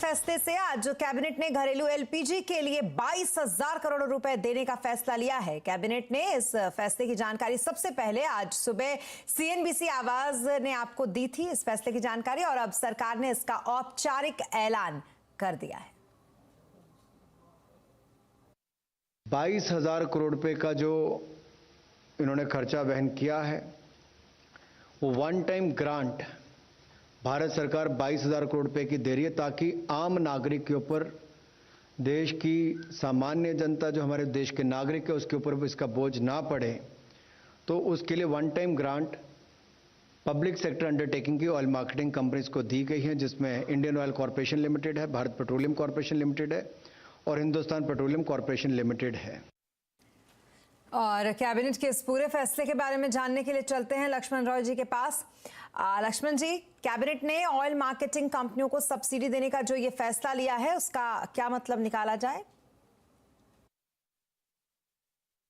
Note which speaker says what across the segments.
Speaker 1: फैसले से आज कैबिनेट ने घरेलू एलपीजी के लिए 22,000 करोड़ रुपए देने का फैसला लिया है। कैबिनेट ने इस फैसले की जानकारी सबसे पहले आज सुबह सीएनबीसी आवाज ने आपको दी थी इस फैसले की जानकारी, और अब सरकार ने इसका औपचारिक ऐलान कर दिया है।
Speaker 2: 22,000 करोड़ रुपए का जो इन्होंने खर्चा वहन किया है, वो वन टाइम ग्रांट भारत सरकार 22,000 करोड़ रुपए की दे रही है, ताकि आम नागरिक के ऊपर, देश की सामान्य जनता जो हमारे देश के नागरिक है उसके ऊपर इसका बोझ ना पड़े। तो उसके लिए one time grant public sector undertaking की ऑयल मार्केटिंग कंपनीज को दी गई है, जिसमें इंडियन ऑयल कॉरपोरेशन लिमिटेड है, भारत पेट्रोलियम कॉरपोरेशन लिमिटेड है और हिंदुस्तान पेट्रोलियम कॉरपोरेशन लिमिटेड है।
Speaker 1: और कैबिनेट के इस पूरे फैसले के बारे में जानने के लिए चलते हैं लक्ष्मण रॉय जी के पास। लक्ष्मण जी, कैबिनेट ने ऑयल मार्केटिंग कंपनियों को सब्सिडी देने का जो ये फैसला लिया है उसका क्या मतलब निकाला जाए?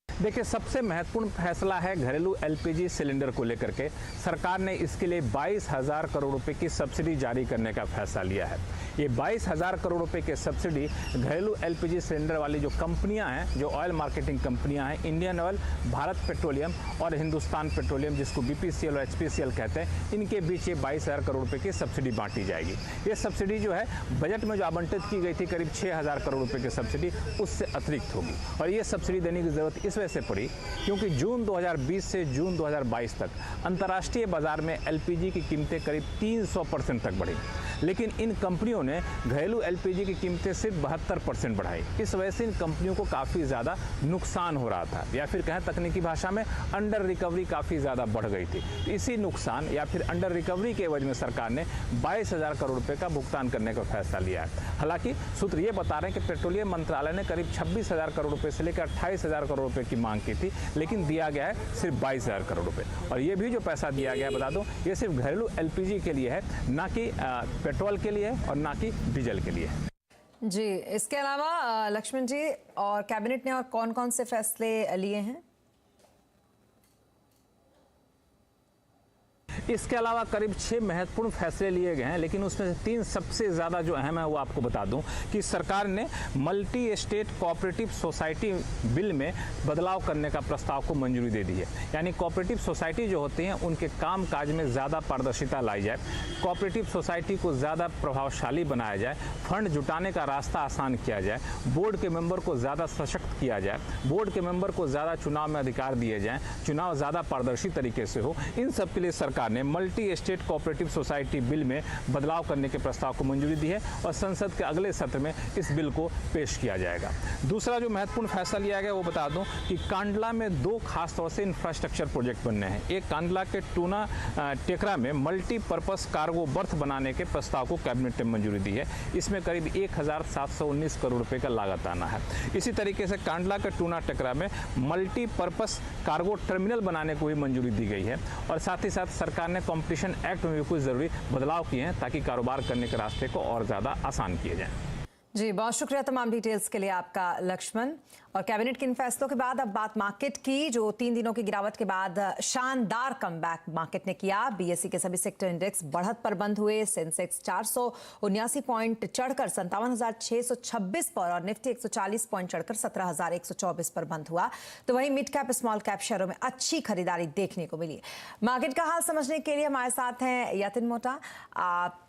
Speaker 3: देखिए, सबसे महत्वपूर्ण फैसला है घरेलू एलपीजी सिलेंडर को लेकर के। सरकार ने इसके लिए 22,000 करोड़ रुपए की सब्सिडी जारी करने का फैसला लिया है। ये 22,000 करोड़ रुपए की सब्सिडी घरेलू एलपीजी सिलेंडर वाली जो कंपनियां हैं, जो ऑयल मार्केटिंग कंपनियां हैं, इंडियन ऑयल, भारत पेट्रोलियम और हिंदुस्तान पेट्रोलियम, जिसको बीपीसीएल और एचपीसीएल कहते हैं, इनके बीच ये 22,000 करोड़ रुपए की सब्सिडी बांटी जाएगी। ये सब्सिडी जो है बजट में जो आवंटित की गई थी करीब 6,000 करोड़ रुपए की सब्सिडी, उससे अतिरिक्त होगी। और ये सब्सिडी देने की जरूरत इस वजह से पड़ी क्योंकि जून 2020 से जून 2022 तक अंतर्राष्ट्रीय बाजार में एलपीजी की कीमतें करीब 300% तक बढ़ी, लेकिन इन कंपनियों ने घरेलू एलपीजी की कीमतें सिर्फ 72% बढ़ाई। इस वजह से इन कंपनियों को काफ़ी ज़्यादा नुकसान हो रहा था, या फिर कहें तकनीकी भाषा में अंडर रिकवरी काफ़ी ज़्यादा बढ़ गई थी। तो इसी नुकसान या फिर अंडर रिकवरी के एवज में सरकार ने 22,000 करोड़ रुपए का भुगतान करने का फैसला लिया है। हालांकि सूत्र ये बता रहे हैं कि पेट्रोलियम मंत्रालय ने करीब 26,000 करोड़ रुपए से लेकर 28,000 करोड़ रुपए की मांग की थी, लेकिन दिया गया है सिर्फ 22,000 करोड़ रुपए। और ये भी जो पैसा दिया गया है, बता दूं, ये सिर्फ घरेलू एलपीजी के लिए है, ना कि पेट्रोल के लिए और ना कि डीजल के लिए।
Speaker 1: जी, इसके अलावा लक्ष्मण जी, और कैबिनेट ने और कौन कौन से फैसले लिए हैं?
Speaker 3: इसके अलावा करीब 6 महत्वपूर्ण फैसले लिए गए हैं, लेकिन उसमें से 3 सबसे ज़्यादा जो अहम है वो आपको बता दूं कि सरकार ने multi state cooperative society bill में बदलाव करने का प्रस्ताव को मंजूरी दे दी है। यानी कोऑपरेटिव सोसाइटी जो होती हैं उनके काम काज में ज़्यादा पारदर्शिता लाई जाए, कोऑपरेटिव सोसाइटी को ज़्यादा प्रभावशाली बनाया जाए, फंड जुटाने का रास्ता आसान किया जाए, बोर्ड के मेंबर को ज़्यादा सशक्त किया जाए, बोर्ड के मेंबर को ज़्यादा चुनाव में अधिकार दिए जाएँ, चुनाव ज़्यादा पारदर्शी तरीके से हो। इन सब के लिए सरकार ने multi state cooperative society bill में बदलाव करने के प्रस्ताव को मंजूरी दी है और संसद के अगले सत्र में इस बिल को पेश किया जाएगा। दूसरा जो महत्वपूर्ण फैसला लिया गया वो बता दूं कि कांडला में 2 खास तौर से इंफ्रास्ट्रक्चर प्रोजेक्ट बनने हैं। एक कांडला के टूना टेकरा में मल्टीपर्पस कार्गो बर्थ बनाने के प्रस्ताव को कैबिनेट ने मंजूरी दी है। इसमें करीब 1,719 करोड़ रुपए का लागत आना है। इसी तरीके से कांडला के टूना टेकरा में मल्टीपर्पस कार्गो टर्मिनल बनाने को भी मंजूरी दी गई है। और साथ ही साथ सरकार ने कंपटीशन एक्ट में भी कुछ जरूरी बदलाव किए हैं ताकि कारोबार करने के रास्ते को और ज्यादा आसान किए जाएं।
Speaker 1: जी, बहुत शुक्रिया तमाम डिटेल्स के लिए आपका लक्ष्मण। और कैबिनेट के इन फैसलों के बाद अब बात मार्केट की, जो 3 दिनों की गिरावट के बाद शानदार कमबैक मार्केट ने किया। बीएसई के सभी सेक्टर इंडेक्स बढ़त पर बंद हुए। सेंसेक्स 479 पॉइंट चढ़कर 57,626 पर और निफ्टी 140 पॉइंट चढ़कर 17,124 पर बंद हुआ। तो वहीं मिड कैप स्मॉल कैप शेयरों में अच्छी खरीदारी देखने को मिली। मार्केट का हाल समझने के लिए हमारे साथ हैं यतिन मोटा।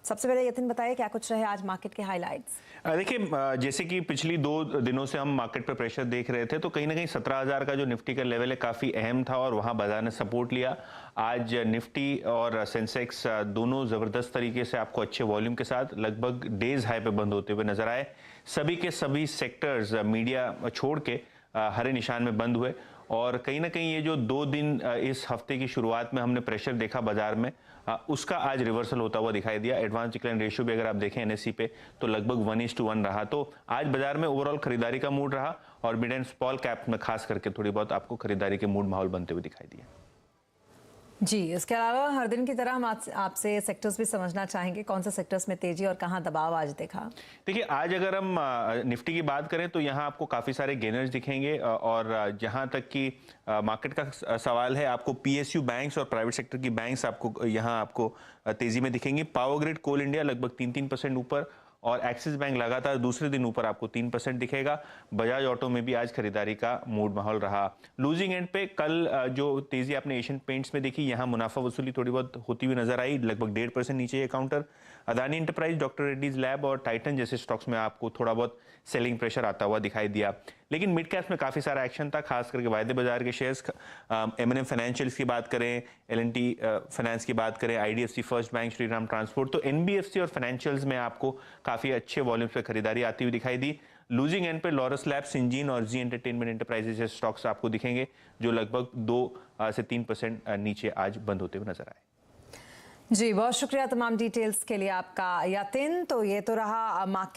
Speaker 1: सबसे पहले यतिन बताइए क्या कुछ रहे आज मार्केट के हाईलाइट्स?
Speaker 4: देखिए, जैसे कि पिछली 2 दिनों से हम मार्केट पर प्रेशर देख रहे थे, तो कहीं ना कहीं 17,000 का जो निफ्टी का लेवल है काफ़ी अहम था और वहां बाजार ने सपोर्ट लिया। आज निफ्टी और सेंसेक्स दोनों ज़बरदस्त तरीके से आपको अच्छे वॉल्यूम के साथ लगभग डेज हाई पे बंद होते हुए नजर आए। सभी के सभी सेक्टर्स मीडिया छोड़ के हरे निशान में बंद हुए और कहीं ना कहीं ये जो 2 दिन इस हफ्ते की शुरुआत में हमने प्रेशर देखा बाजार में, उसका आज रिवर्सल होता हुआ दिखाई दिया। एडवांस डिक्लाइन रेशियो भी अगर आप देखें एनएससी पे तो लगभग 1:1 रहा। तो आज बाजार में ओवरऑल खरीदारी का मूड रहा और मिड एंड स्मॉल कैप में खास करके थोड़ी बहुत आपको खरीदारी के मूड माहौल बनते हुए दिखाई दिया।
Speaker 1: जी, इसके अलावा हर दिन की तरह हम आपसे सेक्टर्स भी समझना चाहेंगे, कौन से सेक्टर्स में तेजी और कहां दबाव आज देखा?
Speaker 4: देखिए, आज अगर हम निफ्टी की बात करें तो यहां आपको काफ़ी सारे गेनर्स दिखेंगे और जहां तक कि मार्केट का सवाल है, आपको पीएसयू बैंक्स और प्राइवेट सेक्टर की बैंक्स आपको यहां आपको तेजी में दिखेंगी। पावर ग्रिड, कोल इंडिया लगभग 3-3% ऊपर और एक्सिस बैंक लगातार दूसरे दिन ऊपर आपको 3% दिखेगा। बजाज ऑटो में भी आज खरीदारी का मूड माहौल रहा। लूजिंग एंड पे कल जो तेजी आपने एशियन पेंट्स में देखी, यहां मुनाफा वसूली थोड़ी बहुत होती हुई नजर आई, लगभग 1.5% नीचे ये counter. Adani enterprise, doctor Reddy's lab और टाइटन जैसे स्टॉक्स में आपको थोड़ा बहुत सेलिंग प्रेशर आता हुआ दिखाई दिया। लेकिन मिड कैप्स में काफी सारा एक्शन था, खास करके वायदे बाजार के शेयर्स, एमएनएम फाइनेंशियल्स की बात करें, एलएनटी फाइनेंस की बात करें, IDFC first bank, Shriram transport, तो एनबीएफसी और फाइनेंशियल्स में आपको काफी अच्छे वॉल्यूम्स पे खरीदारी आती हुई दिखाई दी। लूजिंग एंड पे लॉरस लैब, सिंजीन और जी एंटरटेनमेंट एंटरप्राइजेज जैसे स्टॉक्स आपको दिखेंगे जो लगभग 2 से 3% नीचे आज बंद होते हुए नजर आए।
Speaker 1: जी बहुत शुक्रिया तमाम डिटेल्स के लिए आपका यातिन। तो ये तो रहा मार्केट